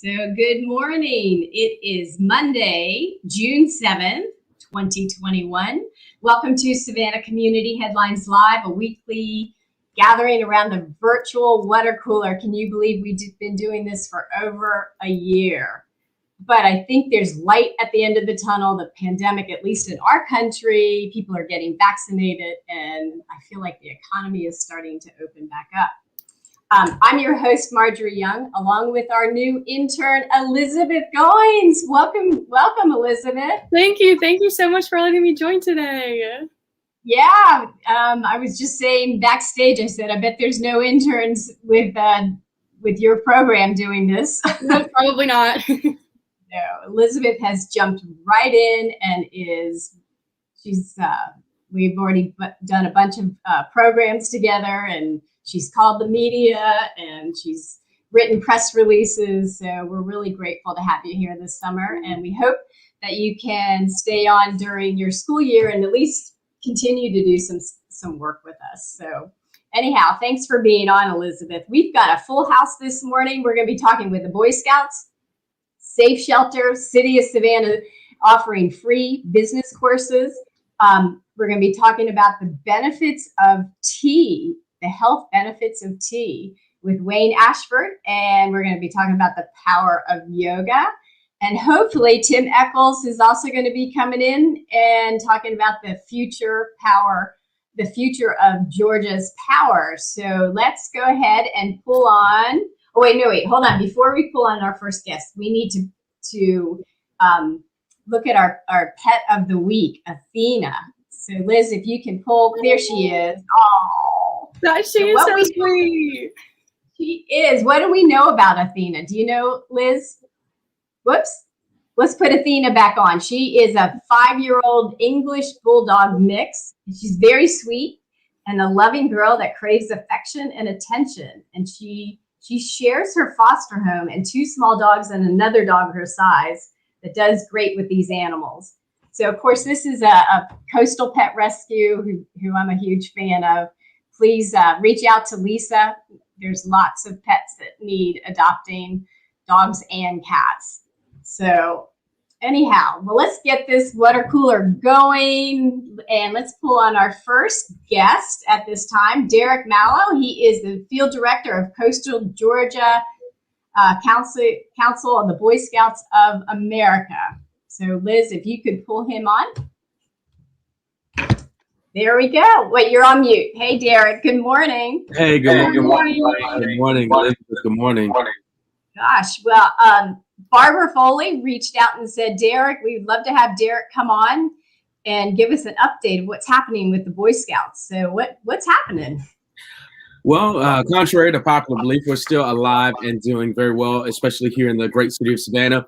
So good morning. It is Monday, June 7th, 2021. Welcome to Savannah Community Headlines Live, a weekly gathering around the virtual water cooler. Can you believe we've been doing this for over a year? But I think there's light at the end of the tunnel. The pandemic, at least in our country, people are getting vaccinated, and I feel like the economy is starting to open back up. I'm your host, Marjorie Young, along with our new intern, Elizabeth Goins. Welcome, Elizabeth. Thank you. Thank you so much for letting me join today. Yeah, I was just saying backstage, I said, I bet there's no interns with your program doing this. No, probably not. No, Elizabeth has jumped right in and we've already done a bunch of programs together, and she's called the media and she's written press releases. So we're really grateful to have you here this summer. And we hope that you can stay on during your school year and at least continue to do some work with us. So anyhow, thanks for being on, Elizabeth. We've got a full house this morning. We're going to be talking with the Boy Scouts, Safe Shelter, City of Savannah offering free business courses. We're going to be talking about the benefits of tea, the health benefits of tea with Wayne Ashford. And we're going to be talking about the power of yoga. And hopefully Tim Eccles is also going to be coming in and talking about the future of Georgia's power. So let's go ahead and pull on. Oh, wait, hold on. Before we pull on our first guest, we need to look at our pet of the week, Athena. So Liz, if you can pull, there she is. Oh, she is so sweet. She is. What do we know about Athena? Do you know, Liz? Whoops. Let's put Athena back on. She is a 5-year-old English bulldog mix. She's very sweet and a loving girl that craves affection and attention. And she shares her foster home and 2 small dogs and another dog her size that does great with these animals. So, of course, this is a coastal pet rescue who I'm a huge fan of. Please reach out to Lisa. There's lots of pets that need adopting, dogs and cats. So anyhow, well, let's get this water cooler going, and let's pull on our first guest at this time, Derek Mallow. He is the field director of Coastal Georgia Council of the Boy Scouts of America. So Liz, if you could pull him on. There we go. Wait, you're on mute. Hey, Derek, good morning. Hey, good morning. Good morning, Elizabeth. Good morning. Gosh, well, Barbara Foley reached out and said, Derek, we'd love to have Derek come on and give us an update of what's happening with the Boy Scouts. So what's happening? Well, contrary to popular belief, we're still alive and doing very well, especially here in the great city of Savannah.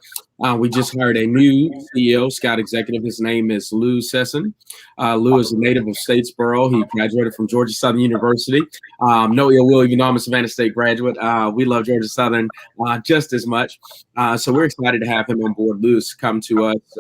We just hired a new CEO, Scout executive. His name is Lou Sesson. Lou is a native of Statesboro. He graduated from Georgia Southern University. No ill will, even though I'm a Savannah State graduate. We love Georgia Southern just as much. So we're excited to have him on board. Lou's come to us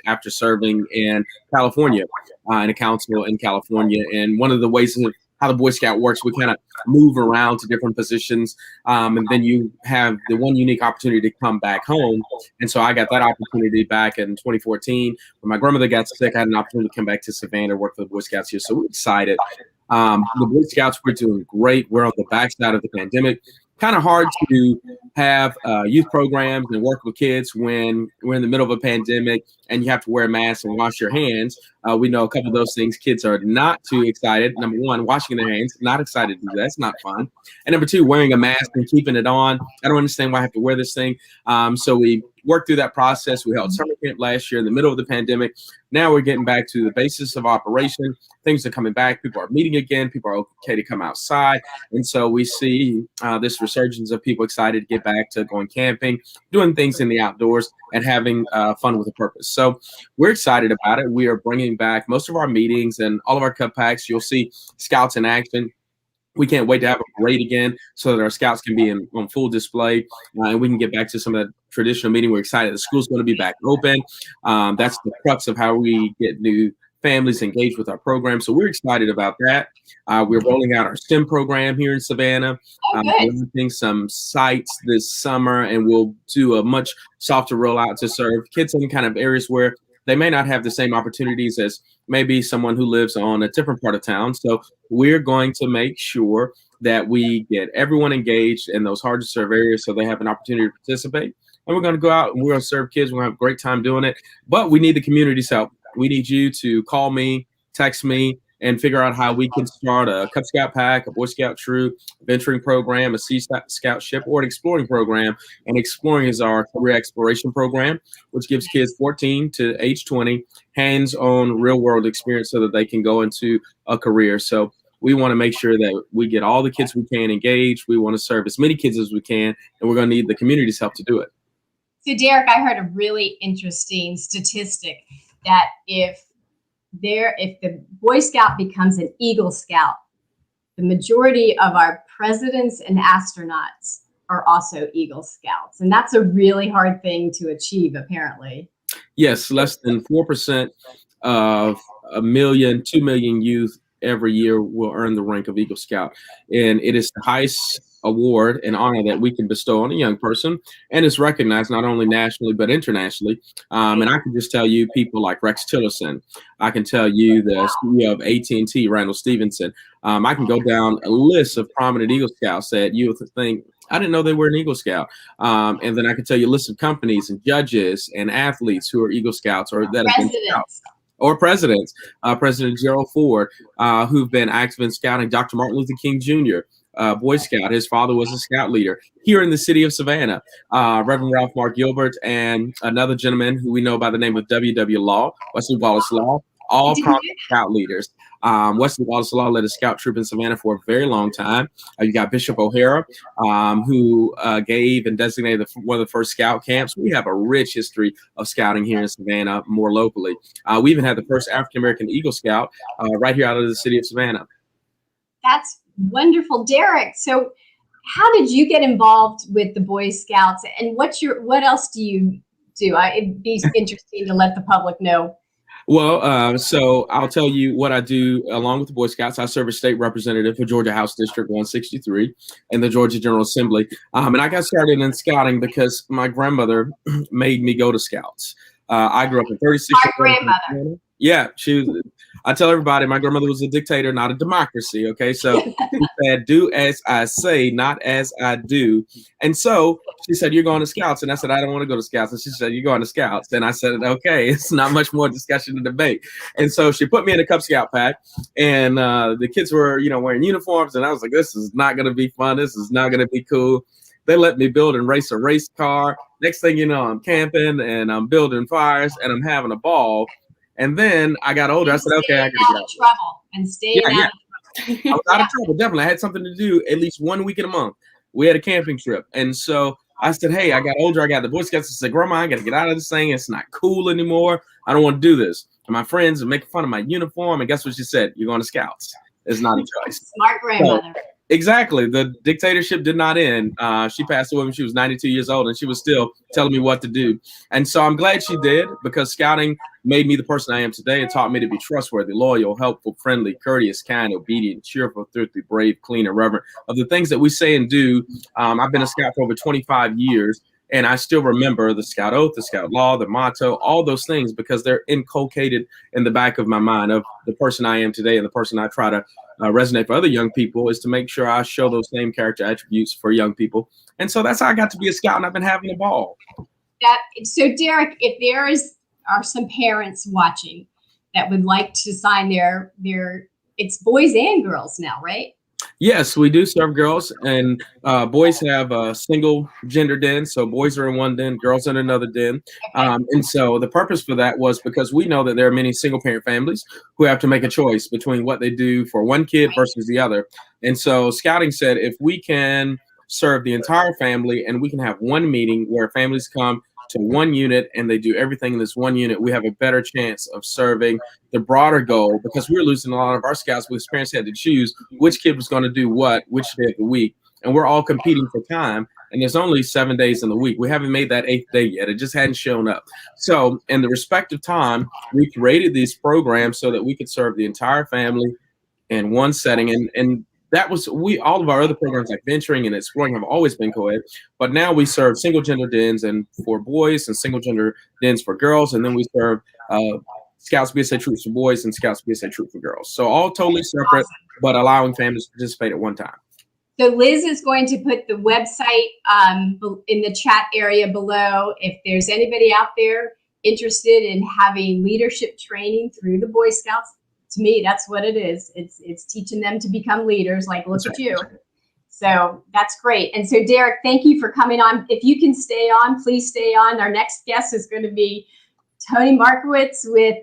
after serving in California, in a council in California. And one of the ways of how the Boy Scout works, we kind of move around to different positions, and then you have the one unique opportunity to come back home. And so I got that opportunity back in 2014 when my grandmother got sick. I had an opportunity to come back to Savannah, work for the Boy Scouts here. So we're excited. The Boy Scouts, we're doing great. We're on the backside of the pandemic. Kind of hard to have youth programs and work with kids when we're in the middle of a pandemic and you have to wear a mask and wash your hands. We know a couple of those things kids are not too excited. Number one, washing their hands, not excited to do that. It's not fun. And number two, wearing a mask and keeping it on. I don't understand why I have to wear this thing. So we worked through that process. We held summer camp last year in the middle of the pandemic. Now we're getting back to the basis of operation. Things are coming back. People are meeting again. People are okay to come outside. And so we see this resurgence of people excited to get back to going camping, doing things in the outdoors, and having fun with a purpose. So we're excited about it. We are bringing back most of our meetings and all of our cup packs. You'll see Scouts in action. We can't wait to have a parade again so that our Scouts can be on full display and we can get back to some of the traditional meeting. We're excited. The school's going to be back open. That's the crux of how we get new families engaged with our program. So we're excited about that. We're rolling out our STEM program here in Savannah. We're launching some sites this summer, and we'll do a much softer rollout to serve kids in kind of areas where they may not have the same opportunities as maybe someone who lives on a different part of town. So we're going to make sure that we get everyone engaged in those hard to serve areas so they have an opportunity to participate. And we're going to go out and we're going to serve kids. We're going to have a great time doing it. But we need the community's help. We need you to call me, text me, and figure out how we can start a Cub Scout pack, a Boy Scout troop, a venturing program, a Sea Scout ship, or an exploring program. And exploring is our career exploration program, which gives kids 14 to age 20 hands-on real-world experience so that they can go into a career. So we want to make sure that we get all the kids we can engaged. We want to serve as many kids as we can, and we're going to need the community's help to do it. So Derek, I heard a really interesting statistic that if the Boy Scout becomes an Eagle Scout, the majority of our presidents and astronauts are also Eagle Scouts. And that's a really hard thing to achieve, apparently. Yes, less than 4% of 2 million youth every year will earn the rank of Eagle Scout. And it is the highest award and honor that we can bestow on a young person, and it's recognized not only nationally but internationally. And I can just tell you people like Rex Tillerson. I can tell you the CEO of AT&T, Randall Stevenson. I can go down a list of prominent Eagle Scouts that you would think, I didn't know they were an Eagle Scout. And then I can tell you a list of companies and judges and athletes who are Eagle Scouts or that have been Scouts. Or presidents, President Gerald Ford, who've been active in scouting, Dr. Martin Luther King Jr., Boy Scout. His father was a scout leader here in the city of Savannah. Reverend Ralph Mark Gilbert and another gentleman who we know by the name of W.W. Law, Wesley Wallace Law, all prominent scout leaders. Wesley Wallace Law led a scout troop in Savannah for a very long time. You got Bishop O'Hara, who gave and designated one of the first scout camps. We have a rich history of scouting here in Savannah, more locally. We even had the first African-American Eagle Scout right here out of the city of Savannah. That's wonderful, Derek. So how did you get involved with the Boy Scouts, and what else do you do? It'd be interesting to let the public know. Well, so I'll tell you what I do along with the Boy Scouts. I serve as state representative for Georgia House District 163 in the Georgia General Assembly. And I got started in scouting because my grandmother made me go to Scouts. I grew up in 36. Our grandmother. Yeah, I tell everybody my grandmother was a dictator, not a democracy. Okay, so she said, "Do as I say, not as I do." And so she said, "You're going to Scouts," and I said, "I don't want to go to Scouts." And she said, "You're going to Scouts," and I said, "Okay." It's not much more discussion and debate. And so she put me in a Cub Scout pack, and the kids were, wearing uniforms, and I was like, "This is not going to be fun. This is not going to be cool." They let me build and race a race car. Next thing you know, I'm camping and I'm building fires and I'm having a ball. And then I got older. I said, "Okay, I got to get out of trouble and stay out of trouble." I was out of trouble. Definitely, I had something to do at least 1 week in a month. We had a camping trip, and so I said, "Hey, I got older. I got the Boy Scouts." I said, "Grandma, I got to get out of this thing. It's not cool anymore. I don't want to do this." And my friends are making fun of my uniform. And guess what she said? "You're going to Scouts. It's not a choice." Smart grandmother. So, exactly. The dictatorship did not end. She passed away when she was 92 years old, and she was still telling me what to do. And so I'm glad she did, because scouting made me the person I am today. It taught me to be trustworthy, loyal, helpful, friendly, courteous, kind, obedient, cheerful, thrifty, brave, clean, and reverent. Of the things that we say and do, I've been a scout for over 25 years, and I still remember the Scout Oath, the Scout Law, the motto, all those things, because they're inculcated in the back of my mind of the person I am today and the person I try to resonate for other young people, is to make sure I show those same character attributes for young people. And so that's how I got to be a scout, and I've been having a ball. So Derek, if there are some parents watching that would like to sign their it's boys and girls now, right? Yes, we do serve girls, and boys have a single gender den. So boys are in one den, girls in another den. And so the purpose for that was because we know that there are many single parent families who have to make a choice between what they do for one kid versus the other. And so scouting said, if we can serve the entire family and we can have one meeting where families come to one unit and they do everything in this one unit, we have a better chance of serving the broader goal, because we're losing a lot of our scouts because parents had to choose which kid was going to do what, which day of the week. And we're all competing for time. and there's only 7 days in the week. We haven't made that 8th day yet. It just hadn't shown up. So in the respective time, we created these programs so that we could serve the entire family in one setting. And that was all of our other programs like venturing and exploring have always been co-ed, but now we serve single gender dens and for boys and single gender dens for girls. And then we serve Scouts BSA Troops for boys and Scouts BSA Troop for girls. So all totally separate, but allowing families to participate at one time. So Liz is going to put the website in the chat area below. If there's anybody out there interested in having leadership training through the Boy Scouts, to me, that's what it is. It's teaching them to become leaders, like look at you. So that's great. And so Derek, thank you for coming on. If you can stay on, please stay on. Our next guest is going to be Tony Markowitz with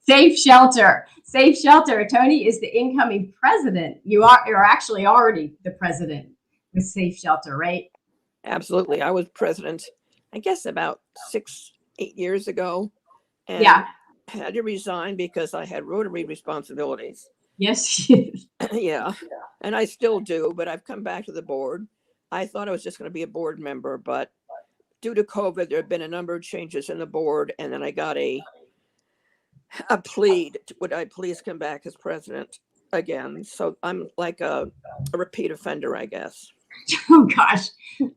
Safe Shelter. Safe Shelter. Tony is the incoming president. You're actually already the president with Safe Shelter, right? Absolutely. I was president, I guess, about 8 years ago, and had to resign because I had Rotary responsibilities. Yes. Yeah, and I still do, but I've come back to the board. I thought I was just going to be a board member, but due to COVID, there have been a number of changes in the board, and then I got a plea. Would I please come back as president again? So I'm like a repeat offender, I guess. Oh gosh.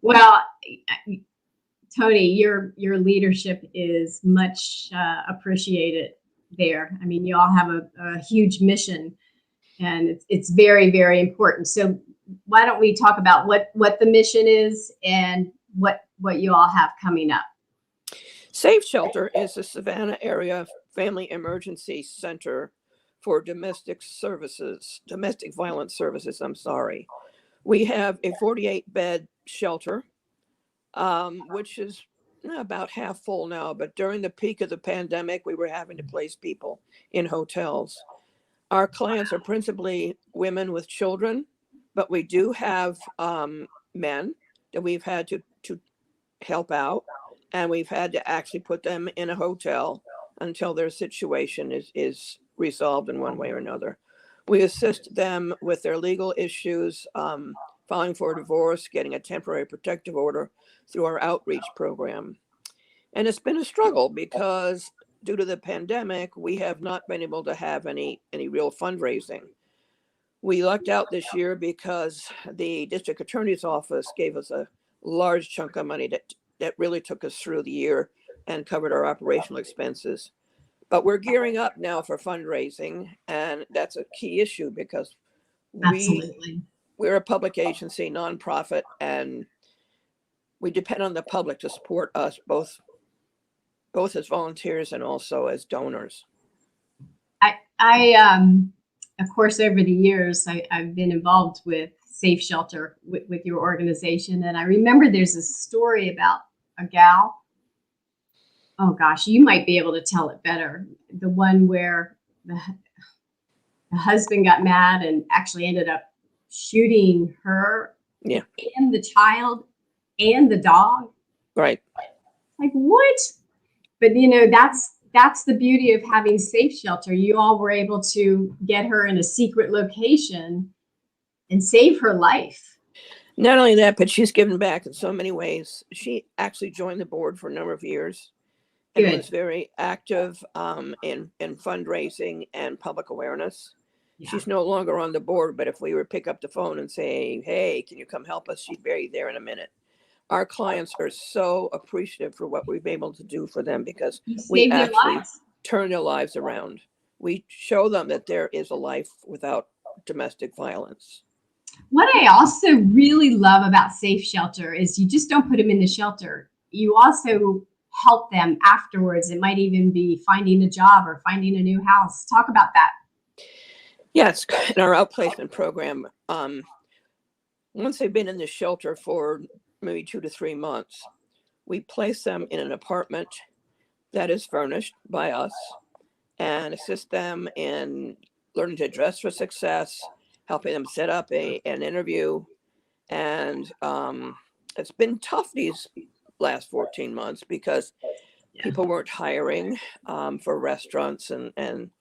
Well, Tony, your leadership is much appreciated there. I mean, you all have a huge mission, and it's very, very important. So why don't we talk about what the mission is and what you all have coming up? Safe Shelter is the Savannah area family emergency center for domestic violence services. I'm sorry. We have a 48-bed shelter, which is about half full now, but during the peak of the pandemic, we were having to place people in hotels. Our clients are principally women with children, but we do have men that we've had to help out, and we've had to actually put them in a hotel until their situation is resolved in one way or another. We assist them with their legal issues, filing for a divorce, getting a temporary protective order through our outreach program. And it's been a struggle because due to the pandemic, we have not been able to have any real fundraising. We lucked out this year because the district attorney's office gave us a large chunk of money that really took us through the year and covered our operational expenses. But we're gearing up now for fundraising, and that's a key issue because we're a public agency, nonprofit, and we depend on the public to support us both as volunteers and also as donors. Of course, over the years, I've been involved with Safe Shelter with your organization, and I remember there's a story about a gal. Oh gosh, you might be able to tell it better. The one where the husband got mad and actually ended up shooting her and the child and the dog. Right. Like what? But that's the beauty of having Safe Shelter. You all were able to get her in a secret location and save her life. Not only that, but she's given back in so many ways. She actually joined the board for a number of years and was very active in fundraising and public awareness. Yeah. She's no longer on the board, but if we were to pick up the phone and say, hey, can you come help us? She'd be there in a minute. Our clients are so appreciative for what we've been able to do for them because we actually turn their lives around. We show them that there is a life without domestic violence. What I also really love about Safe Shelter is you just don't put them in the shelter. You also help them afterwards. It might even be finding a job or finding a new house. Talk about that. Yes, in our outplacement program, once they've been in the shelter for maybe 2 to 3 months, we place them in an apartment that is furnished by us and assist them in learning to dress for success, helping them set up an interview. And it's been tough these last 14 months because people weren't hiring for restaurants and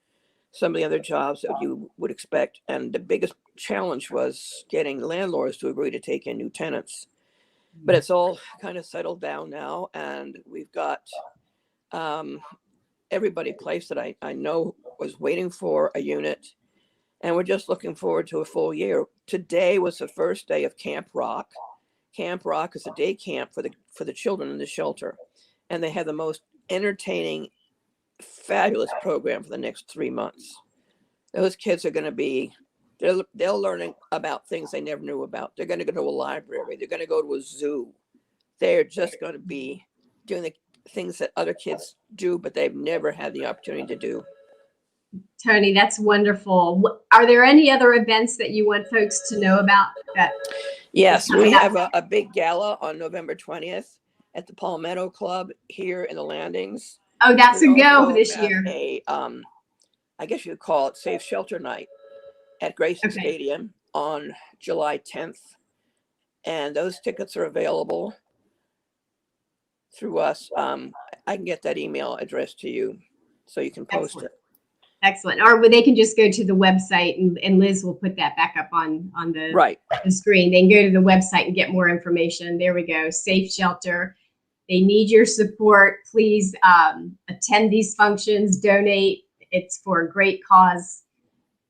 some of the other jobs that you would expect. And the biggest challenge was getting landlords to agree to take in new tenants. But it's all kind of settled down now, and we've got everybody placed that I know was waiting for a unit, and we're just looking forward to a full year. Today was the first day of Camp Rock. Camp Rock is a day camp for the children in the shelter, and they have the most entertaining, fabulous program for the next 3 months. Those kids are going to be, they'll learn about things they never knew about. They're going to go to a library. They're going to go to a zoo. They're just going to be doing the things that other kids do, but they've never had the opportunity to do. Tony, that's wonderful. Are there any other events that you want folks to know about? Yes, we have a big gala on November 20th at the Palmetto Club here in the Landings. Oh, that's a go this have year. I guess you'd call it Safe Shelter Night at Grayson Stadium on July 10th. And those tickets are available through us. I can get that email address to you so you can post it. Excellent. Or they can just go to the website, and Liz will put that back up on the screen. They can go to the website and get more information. There we go. Safe Shelter. They need your support. Please attend these functions, donate. It's for a great cause.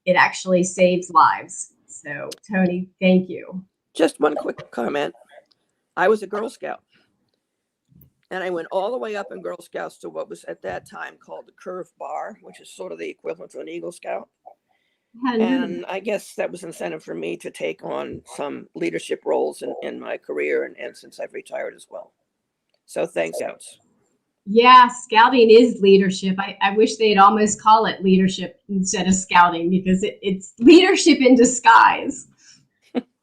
It actually saves lives. So, Tony, thank you. Just one quick comment. I was a Girl Scout, and I went all the way up in Girl Scouts to what was at that time called the Curve Bar, which is sort of the equivalent to an Eagle Scout. And I guess that was incentive for me to take on some leadership roles in my career, and since I've retired as well. So thanks, Scouts. Yeah, scouting is leadership. I wish they'd almost call it leadership instead of scouting, because it's leadership in disguise.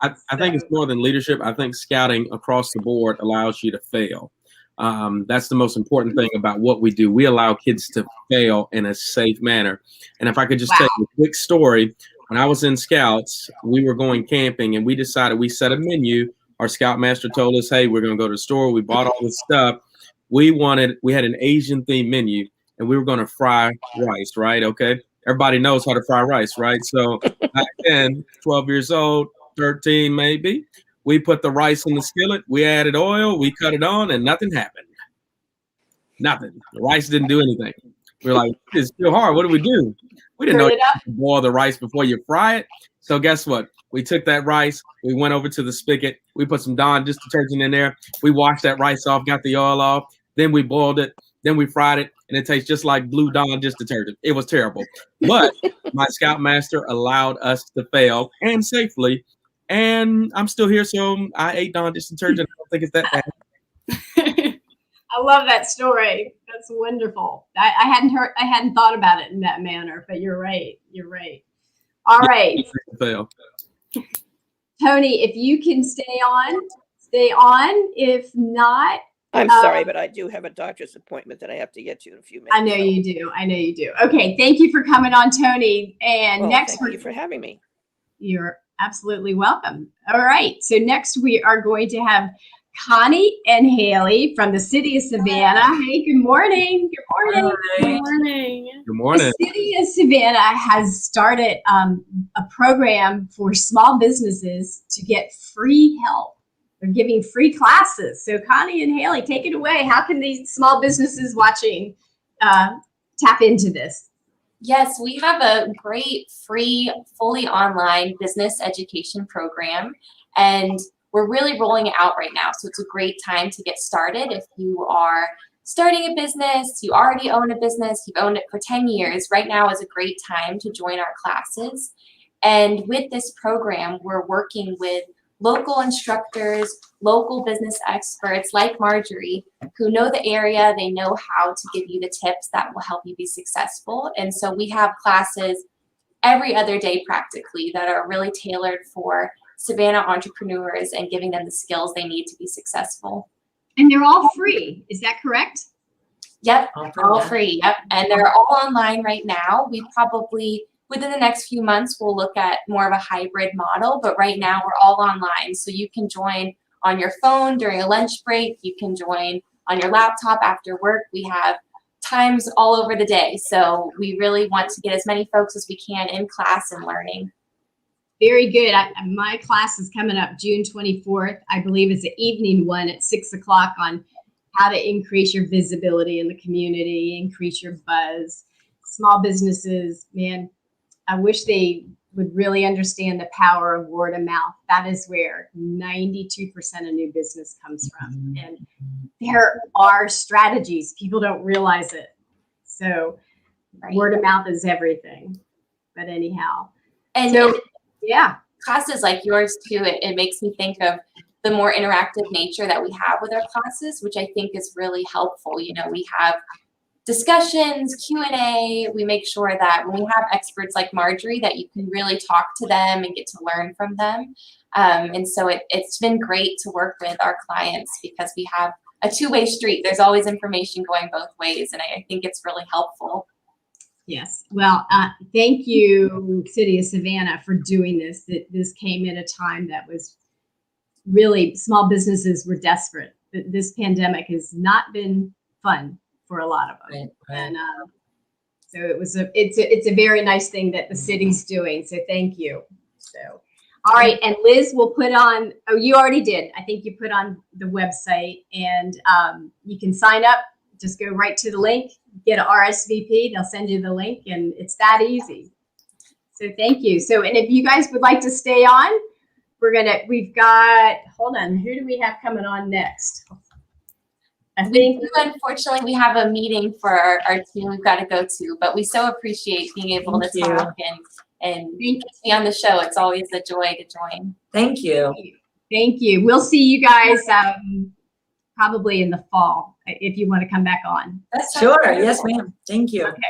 I think it's more than leadership. I think scouting across the board allows you to fail. That's the most important thing about what we do. We allow kids to fail in a safe manner. And if I could just tell you a quick story, when I was in Scouts, we were going camping, and we decided, we set a menu. Our Scoutmaster told us, hey, we're going to go to the store. We bought all this stuff. We had an Asian themed menu, and we were going to fry rice, right? Okay. Everybody knows how to fry rice, right? So back then, 12 years old, 13 maybe, we put the rice in the skillet. We added oil. We cut it on, and nothing happened. Nothing. The rice didn't do anything. We were like, it's still hard. What do we do? We didn't know you had to boil the rice before you fry it. So guess what? We took that rice. We went over to the spigot. We put some Dawn dish detergent in there. We washed that rice off, got the oil off. Then we boiled it. Then we fried it, and it tastes just like blue Dawn dish detergent. It was terrible. But my Scoutmaster allowed us to fail, and safely. And I'm still here, so I ate Dawn dish detergent. I don't think it's that bad. I love that story. That's wonderful. I hadn't thought about it in that manner, but you're right. You're right. All right. Fail. Tony, if you can stay on. If not, I'm sorry, but I do have a doctor's appointment that I have to get to in a few minutes. I know you do. Okay, thank you for coming on, Tony. And next, thank you for having me. You're absolutely welcome. All right, so next we are going to have Connie and Haley from the City of Savannah. Hey, good morning. Good morning. Good morning. Good morning. The City of Savannah has started a program for small businesses to get free help. They're giving free classes. So Connie and Haley, take it away. How can these small businesses watching tap into this? Yes, we have a great free, fully online business education program, and we're really rolling it out right now. So it's a great time to get started. If you are starting a business, you already own a business, you've owned it for 10 years, right now is a great time to join our classes. And with this program, we're working with local instructors, local business experts like Marjorie, who know the area, they know how to give you the tips that will help you be successful. And so we have classes every other day practically that are really tailored for Savannah entrepreneurs and giving them the skills they need to be successful. And they're all free, is that correct? Yep, all free, yep. And they're all online right now. We probably, within the next few months, we'll look at more of a hybrid model, but right now we're all online. So you can join on your phone during a lunch break. You can join on your laptop after work. We have times all over the day. So we really want to get as many folks as we can in class and learning. Very good. My class is coming up June 24th. I believe it's an evening one at 6 o'clock on how to increase your visibility in the community, increase your buzz. Small businesses, man, I wish they would really understand the power of word of mouth. That is where 92% of new business comes from. And there are strategies. People don't realize it. So word of mouth is everything. But anyhow. And so, yeah. Classes like yours too, it makes me think of the more interactive nature that we have with our classes, which I think is really helpful. You know, we have discussions, Q&A. We make sure that when we have experts like Marjorie, that you can really talk to them and get to learn from them. And so it's been great to work with our clients because we have a two-way street. There's always information going both ways, and I think it's really helpful. Yes. Well, thank you, City of Savannah, for doing this. This came at a time that was really, small businesses were desperate. This pandemic has not been fun for a lot of them. Right. And so it's a very nice thing that the city's doing. So thank you. So, all right. And Liz will put on, oh, you already did. I think you put on the website, and you can sign up. Just go right to the link, get an RSVP. They'll send you the link, and it's that easy. So thank you. So, and if you guys would like to stay on, we've got, hold on, who do we have coming on next? Unfortunately, we have a meeting for our team we've got to go to, but we so appreciate being able to talk and be on the show. It's always a joy to join. Thank you. Thank you. We'll see you guys probably in the fall if you want to come back on. Sure. Yes, ma'am. Thank you. Okay.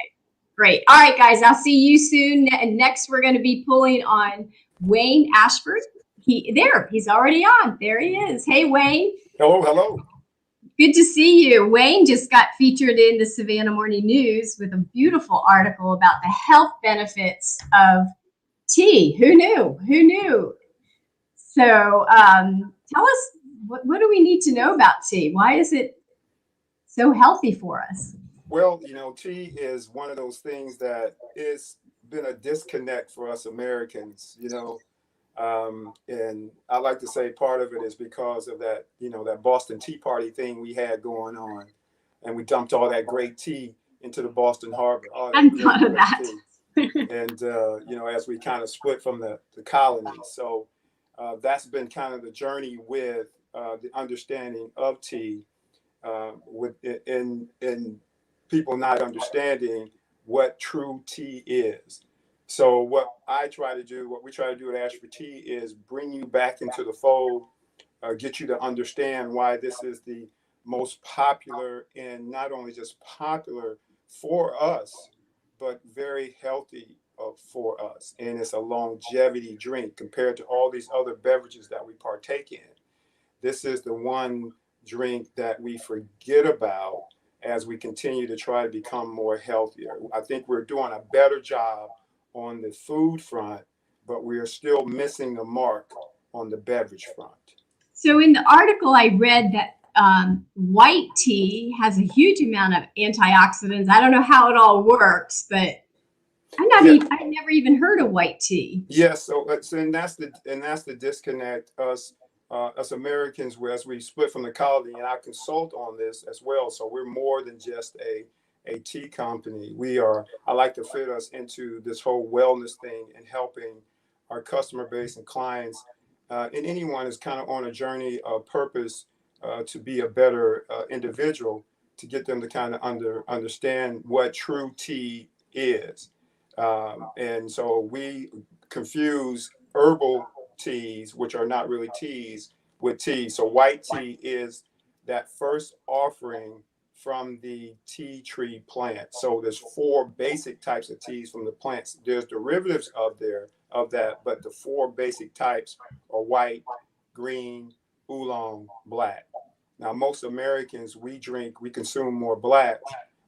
Great. All right, guys. I'll see you soon. And next, we're going to be pulling on Wayne Ashford. He's already on. There he is. Hey, Wayne. Hello. Good to see you. Wayne just got featured in the Savannah Morning News with a beautiful article about the health benefits of tea. Who knew? So tell us, what do we need to know about tea? Why is it so healthy for us? Well, tea is one of those things that it's been a disconnect for us Americans, and I like to say part of it is because of that, that Boston Tea Party thing we had going on, and we dumped all that great tea into the Boston Harbor. I thought of that. And, as we kind of split from the colonies. So that's been kind of the journey with the understanding of tea, in people not understanding what true tea is. So what we try to do at Ash for Tea is bring you back into the fold, get you to understand why this is the most popular, and not only just popular for us, but very healthy for us. And it's a longevity drink compared to all these other beverages that we partake in. This is the one drink that we forget about as we continue to try to become more healthier. I think we're doing a better job on the food front, but we are still missing the mark on the beverage front. So in the article I read that white tea has a huge amount of antioxidants. I don't know how it all works, but I've never even heard of white tea. Yes, and that's the disconnect. Us Americans, as we split from the colony, and I consult on this as well. So we're more than just a tea company. I like to fit us into this whole wellness thing and helping our customer base and clients, and anyone is kind of on a journey of purpose to be a better individual, to get them to kind of understand what true tea is. And so we confuse herbal teas, which are not really teas, with tea. So white tea is that first offering from the tea tree plant. So there's 4 basic types of teas from the plants. There's derivatives of that, but the 4 basic types are white, green, oolong, black. Now, most Americans, we consume more black,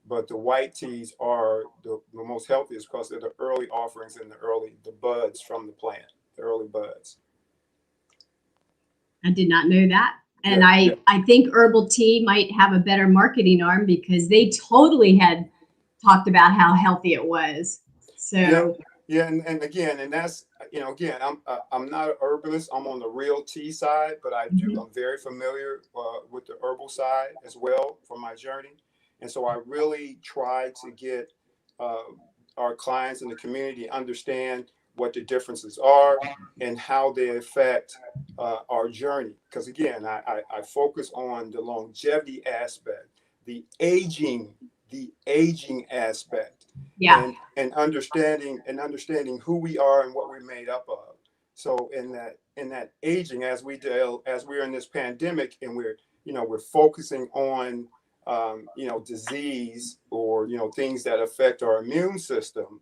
but the white teas are the most healthiest because they're the early offerings and the buds from the plant, the early buds. I did not know that. And I think herbal tea might have a better marketing arm because they totally had talked about how healthy it was. So and again, and that's, again, I'm not an herbalist. I'm on the real tea side, but I'm very familiar with the herbal side as well for my journey. And so I really try to get our clients in the community understand what the differences are and how they affect our journey. Because again, I focus on the longevity aspect, the aging aspect, Yeah. and understanding who we are and what we're made up of. So in that aging, as we're in this pandemic, and we're focusing on disease, or things that affect our immune system,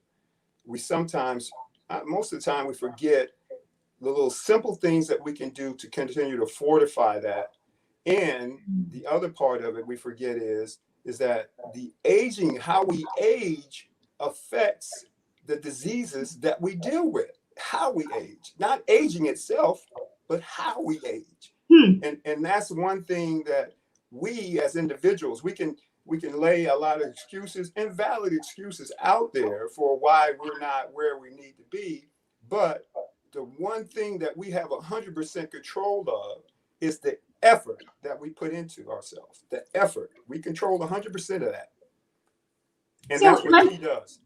we sometimes, most of the time, we forget the little simple things that we can do to continue to fortify that. And the other part of it we forget is that the aging, how we age, affects the diseases that we deal with. How we age, not aging itself, but how we age. And that's one thing that we as individuals, we can lay a lot of excuses and valid excuses out there for why we're not where we need to be. But the one thing that we have 100% control of is the effort that we put into ourselves. The effort. We control 100% of that. And So that's what tea does.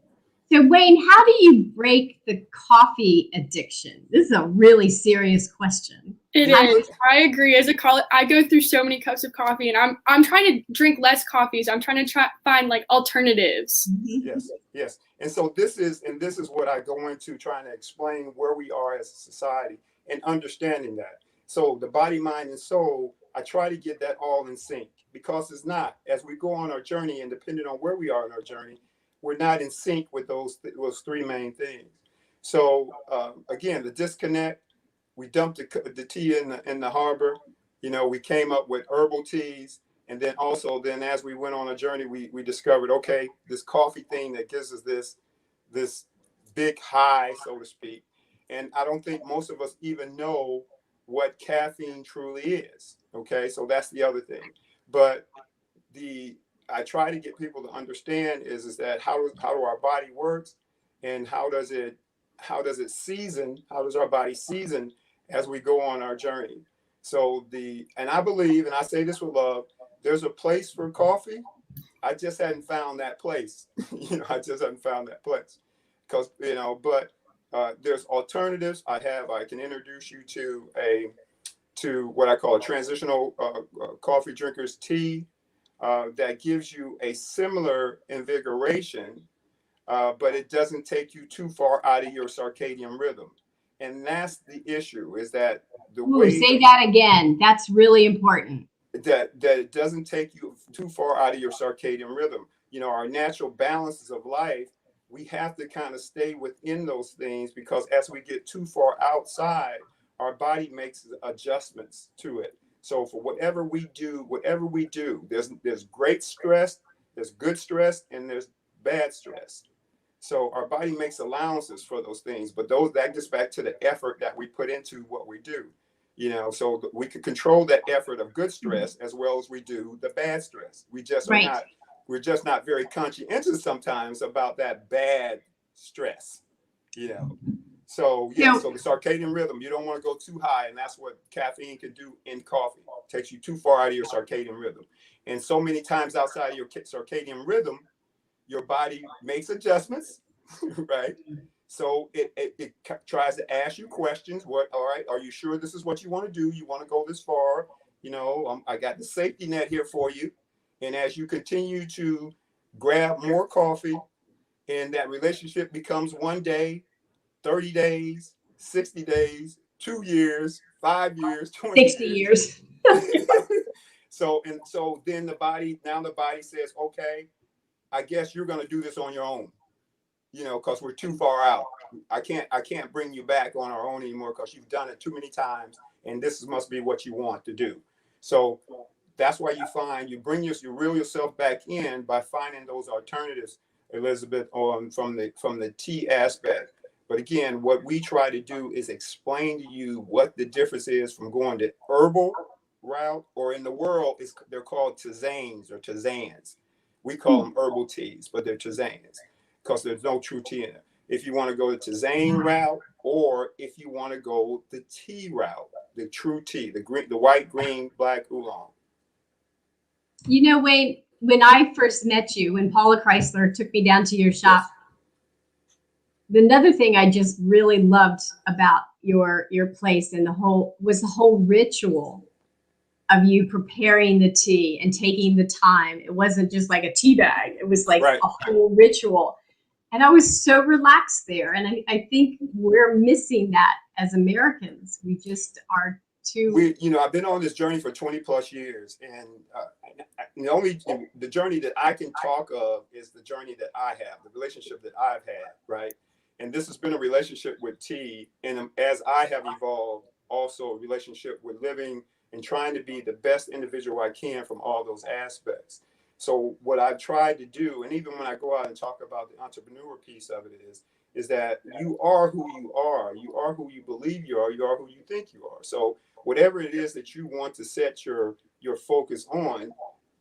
So Wayne, how do you break the coffee addiction? This is a really serious question. It is. I agree. As a college, I go through so many cups of coffee, and I'm trying to drink less coffee. So I'm trying to find like alternatives. Yes. And so this is what I go into, trying to explain where we are as a society and understanding that. So the body, mind, and soul, I try to get that all in sync, because it's not. As we go on our journey, and depending on where we are in our journey, we're not in sync with those three main things. So again, the disconnect. We dumped the tea in the harbor. We came up with herbal teas, and then as we went on a journey, we discovered, okay, this coffee thing that gives us this big high, so to speak. And I don't think most of us even know what caffeine truly is. Okay, so that's the other thing. But I try to get people to understand is that how do our body works, and how does our body season as we go on our journey. So and I believe, and I say this with love, there's a place for coffee. I just hadn't found that place. I just hadn't found that place, because but there's alternatives. I can introduce you to what I call a transitional coffee drinker's tea. That gives you a similar invigoration, but it doesn't take you too far out of your circadian rhythm. And that's the issue, is that say that again. That's really important. That it doesn't take you too far out of your circadian rhythm. Our natural balances of life, we have to kind of stay within those things, because as we get too far outside, our body makes adjustments to it. So for whatever we do, there's great stress, there's good stress, and there's bad stress. So our body makes allowances for those things, but that gets back to the effort that we put into what we do. So we can control that effort of good stress as well as we do the bad stress. We're just not very conscientious sometimes about that bad stress. So so the circadian rhythm, you don't want to go too high, and that's what caffeine can do in coffee. It takes you too far out of your circadian rhythm. And so many times outside of your circadian rhythm, your body makes adjustments, right? So it tries to ask you questions. All right, are you sure this is what you want to do? You want to go this far? I got the safety net here for you. And as you continue to grab more coffee, and that relationship becomes 1 day, 30 days, 60 days, 2 years, 5 years, 20 60 years. So then the body says, okay, I guess you're going to do this on your own, because we're too far out. I can't bring you back on our own anymore, because you've done it too many times, and this must be what you want to do. So that's why you reel yourself back in by finding those alternatives, Elizabeth, from the tea aspect. But again, what we try to do is explain to you what the difference is from going the herbal route, or in the world, they're called tisanes or tisanes. We call them herbal teas, but they're tisanes, because there's no true tea in it. if you want to go the Tisane route, or if you want to go the tea route, the true tea, the green, the white, green, black oolong. You know, Wayne, when I first met you, when Paula Chrysler took me down to your shop, another thing I just really loved about your place and the whole ritual of you preparing the tea and taking the time. It wasn't just like a tea bag. It was like a whole ritual. And I was so relaxed there. And I think we're missing that as Americans. We just are too. I've been on this journey for 20 plus years. And the journey that I can talk of is the journey that I have, the relationship that I've had, right? And this has been a relationship with tea. And as I have evolved, also a relationship with living and trying to be the best individual I can from all those aspects. So what I've tried to do, and even when I go out and talk about the entrepreneur piece of it is that you are who you are. You are who you believe you are who you think you are. So whatever it is that you want to set your focus on,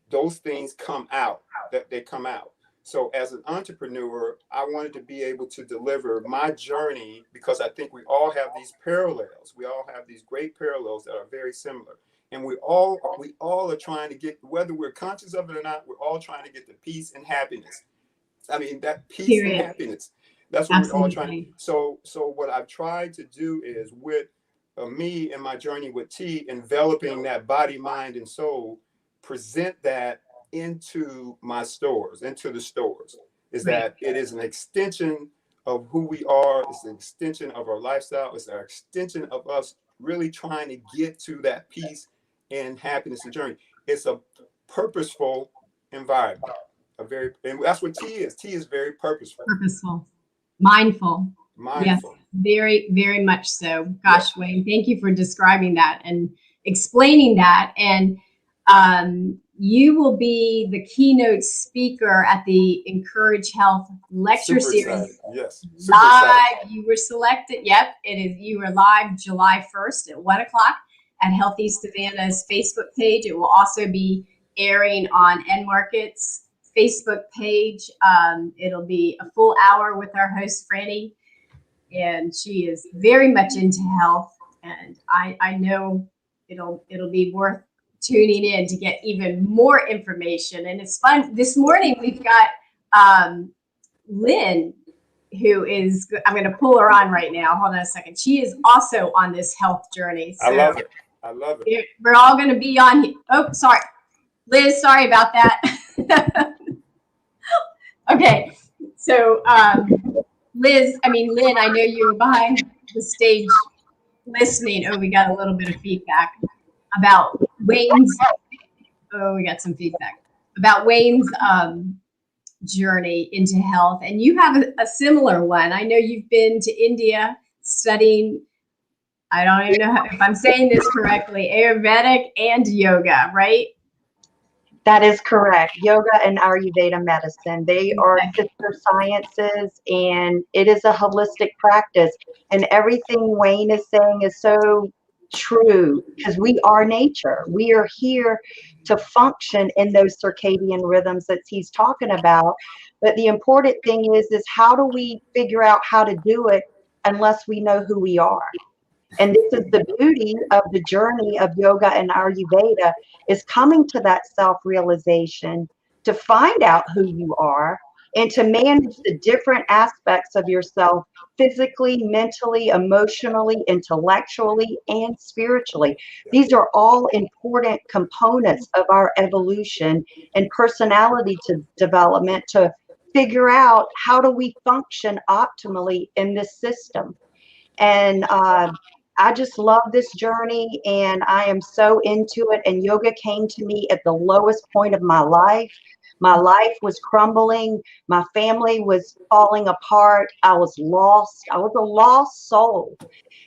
those things come out, that they come out. So as an entrepreneur, I wanted to be able to deliver my journey, because I think we all have these parallels. We all have these great parallels that are very similar. And we all are trying to get, whether we're conscious of it or not, we're all trying to get the peace and happiness. I mean, that peace and happiness. That's what we're all trying to. So what I've tried to do is, with me and my journey with tea, enveloping that body, mind, and soul, present that into my stores, into the stores, is that it is an extension of who we are. It's an extension of our lifestyle. It's an extension of us really trying to get to that peace and happiness and journey. It's a purposeful environment. And that's what tea is. Tea is very purposeful. Purposeful. Mindful. Yes, very, very much so. Gosh, Wayne, thank you for describing that and explaining that. And you will be the keynote speaker at the Encourage Health lecture series. Excited. Yes. Live. You were selected. Yep, it is. You were live July 1st at 1 o'clock at Healthy Savannah's Facebook page. It will also be airing on N Market's Facebook page. It'll be a full hour with our host, Franny, and she is very much into health. And I know it'll be worth tuning in to get even more information. And it's fun. This morning we've got Lynn, who is, I'm going to pull her on right now. Hold on a second. She is also on this health journey. So I love it. We're all going to be on here. Oh, sorry. Liz, sorry about that. Okay. So Lynn, I know you were behind the stage listening. Oh, we got a little bit of feedback about Wayne's. Oh, we got some feedback about Wayne's journey into health. And you have a similar one. I know you've been to India studying, I don't even know if I'm saying this correctly, Ayurvedic and yoga, right? That is correct. Yoga and Ayurveda medicine. They are sister sciences, and it is a holistic practice. And everything Wayne is saying is so true, because we are nature. We are here to function in those circadian rhythms that he's talking about. But the important thing is how do we figure out how to do it unless we know who we are? And this is the beauty of the journey of yoga and Ayurveda, is coming to that self-realization, to find out who you are and to manage the different aspects of yourself physically, mentally, emotionally, intellectually, and spiritually. These are all important components of our evolution and personality development, to figure out how do we function optimally in this system. And I just love this journey, and I am so into it. And yoga came to me at the lowest point of my life. My life was crumbling. My family was falling apart. I was lost. I was a lost soul,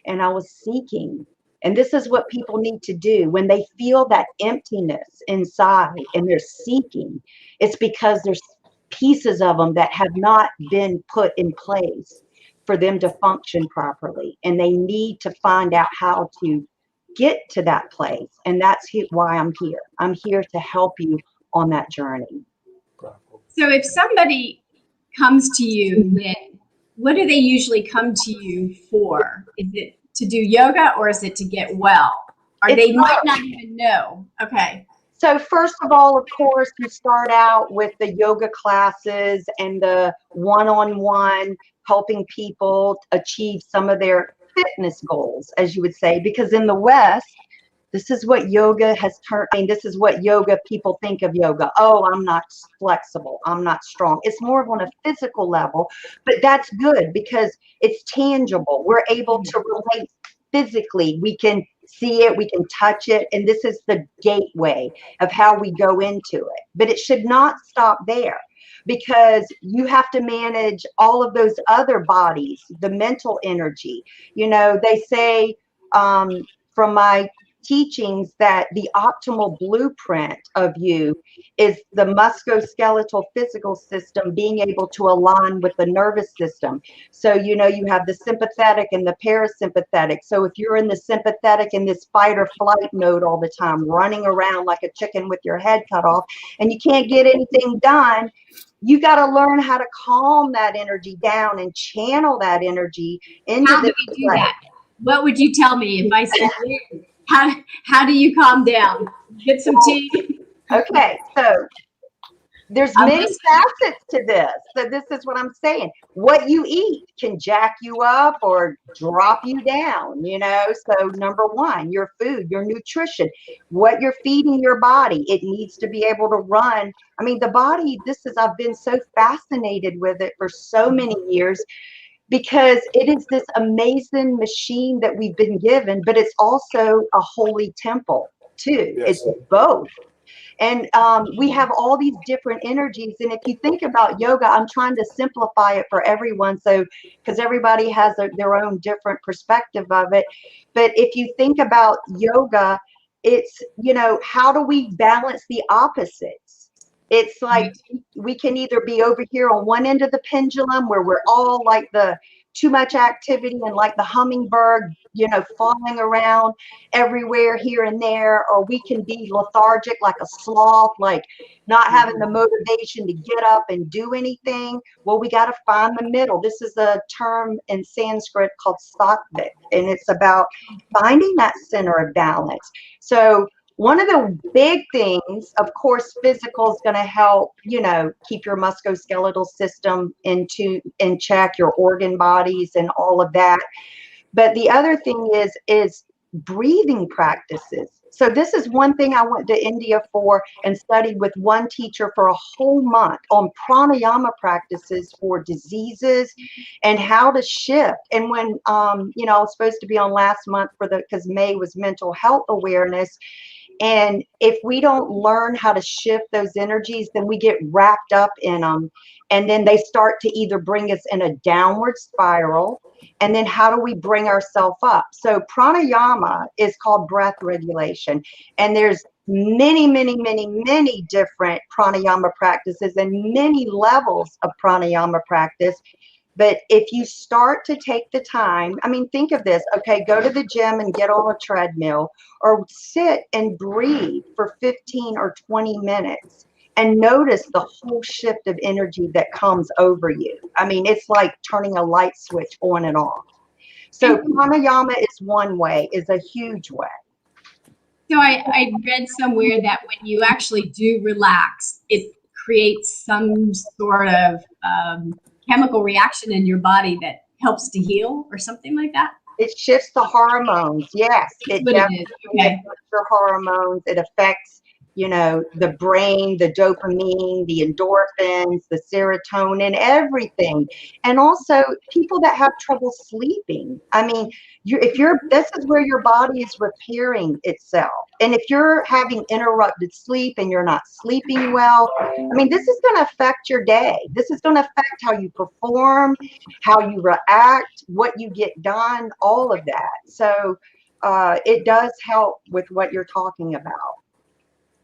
and I was seeking. And this is what people need to do when they feel that emptiness inside and they're seeking. It's because there's pieces of them that have not been put in place for them to function properly, and they need to find out how to get to that place. And that's why I'm here. I'm here to help you on that journey. So if somebody comes to you, Lynn, what do they usually come to you for? Is it to do yoga or is it to get well? Or they might not even know. Okay. So first of all, of course, you start out with the yoga classes and the one-on-one helping people achieve some of their fitness goals, as you would say, because in the West, this is what yoga has turned. I mean, this is what yoga people think of yoga. Oh, I'm not flexible. I'm not strong. It's more on a physical level, but that's good because it's tangible. We're able to relate physically. We can see it, we can touch it, and this is the gateway of how we go into it. But it should not stop there because you have to manage all of those other bodies, the mental energy. You know, they say from my teachings that the optimal blueprint of you is the musculoskeletal physical system being able to align with the nervous system. So, you know, you have the sympathetic and the parasympathetic. So if you're in the sympathetic in this fight or flight mode all the time, running around like a chicken with your head cut off, and you can't get anything done, you got to learn how to calm that energy down and channel that energy into How do we do that? What would you tell me if I said, how do you calm down? Get some tea. Okay, so there's many facets to this. So this is what I'm saying. What you eat can jack you up or drop you down, you know? So number one, your food, your nutrition, what you're feeding your body, it needs to be able to run. I mean, the body, I've been so fascinated with it for so many years because it is this amazing machine that we've been given, but it's also a holy temple too. Yes. It's both. And we have all these different energies. And if you think about yoga, I'm trying to simplify it for everyone. So, because everybody has their own different perspective of it. But if you think about yoga, it's, you know, how do we balance the opposites? It's like we can either be over here on one end of the pendulum where we're all like the too much activity and like the hummingbird, you know, flying around everywhere here and there, or we can be lethargic like a sloth, like not having the motivation to get up and do anything. Well, we got to find the middle. This is a term in Sanskrit called sattvic, and it's about finding that center of balance. So one of the big things, of course, physical is going to help, you know, keep your musculoskeletal system in check, your organ bodies and all of that. But the other thing is breathing practices. So this is one thing I went to India for and studied with one teacher for a whole month on pranayama practices for diseases and how to shift. And when, you know, I was supposed to be on last month because May was mental health awareness. And if we don't learn how to shift those energies, then we get wrapped up in them. And then they start to either bring us in a downward spiral. And then how do we bring ourselves up? So pranayama is called breath regulation. And there's many, many, many, many different pranayama practices and many levels of pranayama practice. But if you start to take the time, I mean, think of this, okay, go to the gym and get on a treadmill or sit and breathe for 15 or 20 minutes and notice the whole shift of energy that comes over you. I mean, it's like turning a light switch on and off. So pranayama is one way, is a huge way. So I read somewhere that when you actually do relax, it creates some sort of chemical reaction in your body that helps to heal or something like that? It shifts the hormones. Yes, it definitely affects your hormones. It affects, you know, the brain, the dopamine, the endorphins, the serotonin, everything. And also people that have trouble sleeping. I mean, this is where your body is repairing itself. And if you're having interrupted sleep and you're not sleeping well, I mean, this is going to affect your day. This is going to affect how you perform, how you react, what you get done, all of that. So it does help with what you're talking about.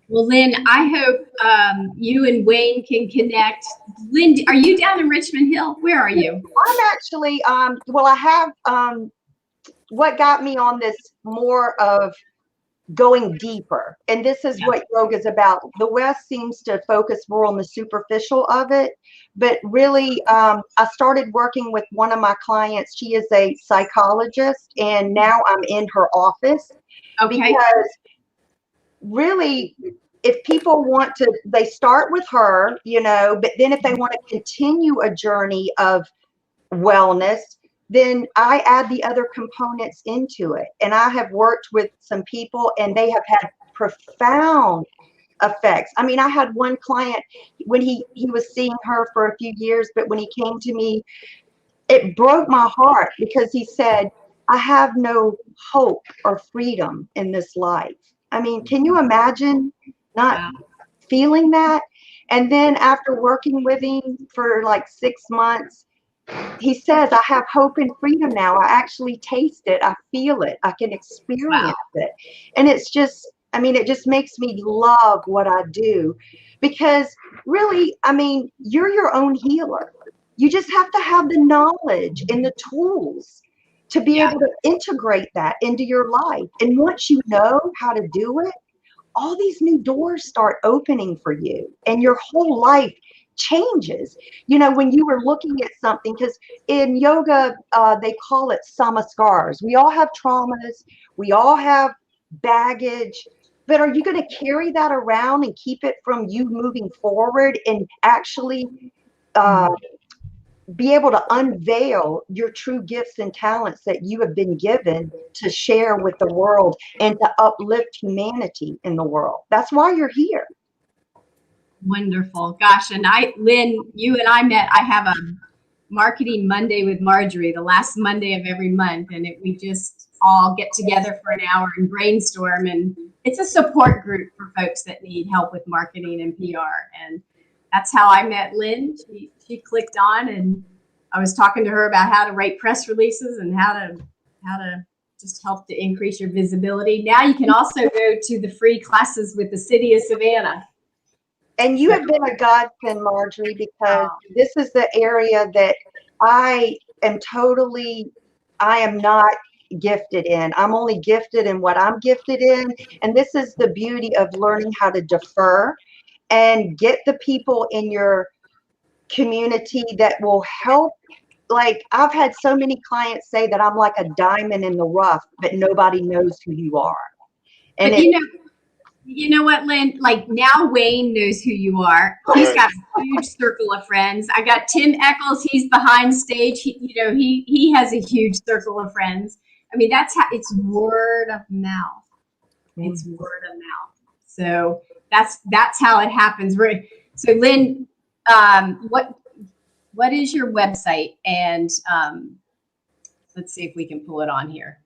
Well, Lynn, I hope you and Wayne can connect. Lynn, are you down in Richmond Hill? Where are you? I'm actually, well, I have, what got me on this more of going deeper. And this is what yoga is about. The West seems to focus more on the superficial of it, but really, I started working with one of my clients. She is a psychologist, and now I'm in her office. Okay. Because really, if people want to, they start with her, you know, but then if they want to continue a journey of wellness, then I add the other components into it. And I have worked with some people and they have had profound effects. I mean, I had one client when he was seeing her for a few years, but when he came to me, it broke my heart because he said, I have no hope or freedom in this life. I mean, can you imagine not feeling that? And then after working with him for like 6 months, he says, I have hope and freedom now. I actually taste it. I feel it. I can experience it. And it's just, I mean, it just makes me love what I do because really, I mean, you're your own healer. You just have to have the knowledge and the tools to be able to integrate that into your life. And once you know how to do it, all these new doors start opening for you and your whole life changes. You know, when you were looking at something, because in yoga, they call it samaskars. We all have traumas. We all have baggage. But are you going to carry that around and keep it from you moving forward and actually be able to unveil your true gifts and talents that you have been given to share with the world and to uplift humanity in the world? That's why you're here. Wonderful. Gosh, and Lynn, you and I met, I have a Marketing Monday with Marjorie, the last Monday of every month, and we just all get together for an hour and brainstorm, and it's a support group for folks that need help with marketing and PR, and that's how I met Lynn. She clicked on, and I was talking to her about how to write press releases and how to just help to increase your visibility. Now you can also go to the free classes with the City of Savannah. And you have been a godsend, Marjorie, because this is the area that I am not gifted in. I'm only gifted in what I'm gifted in. And this is the beauty of learning how to defer and get the people in your community that will help. Like, I've had so many clients say that I'm like a diamond in the rough, but nobody knows who you are. And but you know what, Lynn? Like, now Wayne knows who you are. He's got a huge circle of friends. I got Tim Eccles. He's behind stage. He has a huge circle of friends. I mean, that's how it's word of mouth. It's word of mouth. So that's how it happens. So Lynn, what is your website? And let's see if we can pull it on here.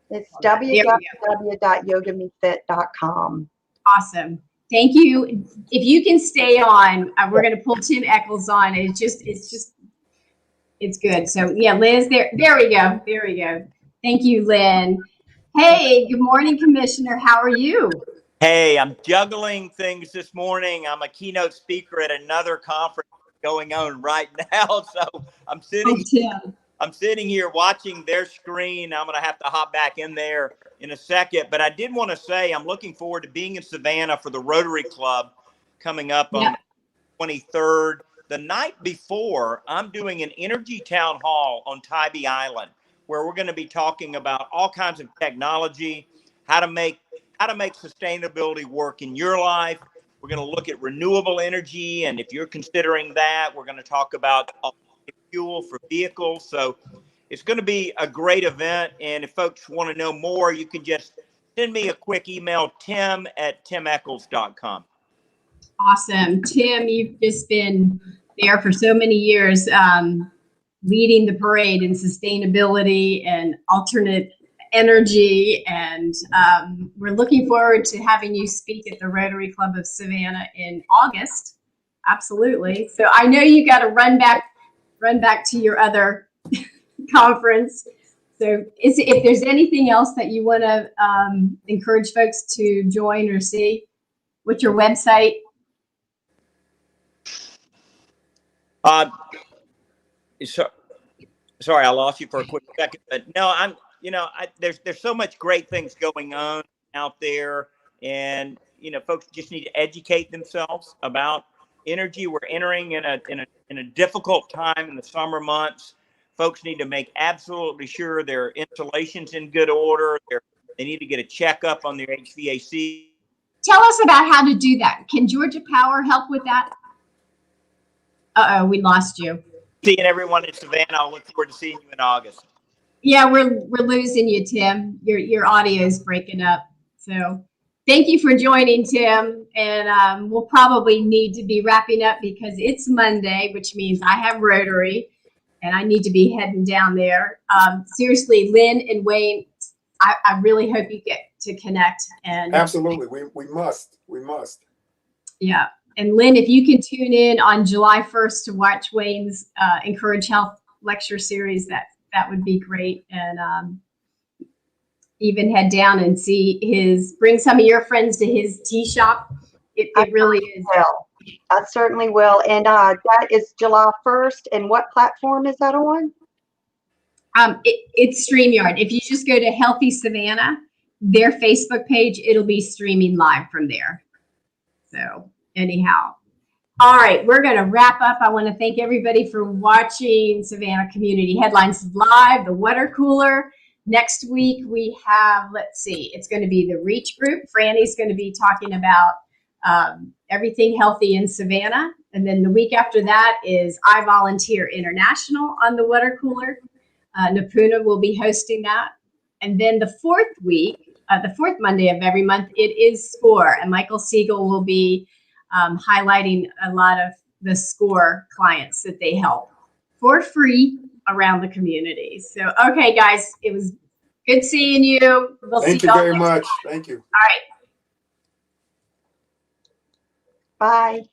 It's www.yogamefit.com. Awesome. Thank you. If you can stay on, we're going to pull Tim Eccles on. It's good. So yeah, Liz, there we go. There we go. Thank you, Lynn. Hey, good morning, Commissioner. How are you? Hey, I'm juggling things this morning. I'm a keynote speaker at another conference going on right now. So I'm sitting here watching their screen. I'm going to have to hop back in there in a second. But I did want to say I'm looking forward to being in Savannah for the Rotary Club coming up on the 23rd. The night before, I'm doing an energy town hall on Tybee Island, where we're going to be talking about all kinds of technology, how to make sustainability work in your life. We're going to look at renewable energy. And if you're considering that, we're going to talk about fuel for vehicles. So it's going to be a great event. And if folks want to know more, you can just send me a quick email, tim@timeccles.com. Awesome. Tim, you've just been there for so many years, leading the parade in sustainability and alternate energy. And we're looking forward to having you speak at the Rotary Club of Savannah in August. Absolutely. So I know you got to run back to your other conference. So if there's anything else that you want to encourage folks to join or see, what's your website? Sorry, I lost you for a quick second, but no, there's so much great things going on. out there. And, you know, folks just need to educate themselves about energy. We're entering in a difficult time in the summer months. Folks need to make absolutely sure their insulation's in good order. They need to get a checkup on their HVAC. Tell us about how to do that. Can Georgia Power help with that? Uh-oh, we lost you. Seeing everyone in Savannah. I look forward to seeing you in August. Yeah, we're losing you, Tim. Your audio is breaking up. So thank you for joining, Tim. And we'll probably need to be wrapping up because it's Monday, which means I have Rotary and I need to be heading down there. Seriously, Lynn and Wayne, I really hope you get to connect. And Absolutely, we must. Yeah. And Lynn, if you can tune in on July 1st to watch Wayne's Encourage Health lecture series, that would be great. And even head down and bring some of your friends to his tea shop. It really is. I certainly will. And that is July 1st. And what platform is that on? It's StreamYard. If you just go to Healthy Savannah, their Facebook page, it'll be streaming live from there. So anyhow, all right, we're going to wrap up. I want to thank everybody for watching Savannah Community Headlines Live, the water cooler. Next week we have, let's see, it's going to be the Reach Group. Franny's going to be talking about everything healthy in Savannah. And then the week after that is I Volunteer International on the water cooler. Napuna will be hosting that. And then the fourth Monday of every month, it is SCORE. And Michael Siegel will be highlighting a lot of the SCORE clients that they help for free around the community. So, okay, guys, it was good seeing you. We'll Thank see you y'all very next much. time. Thank you. All right. Bye.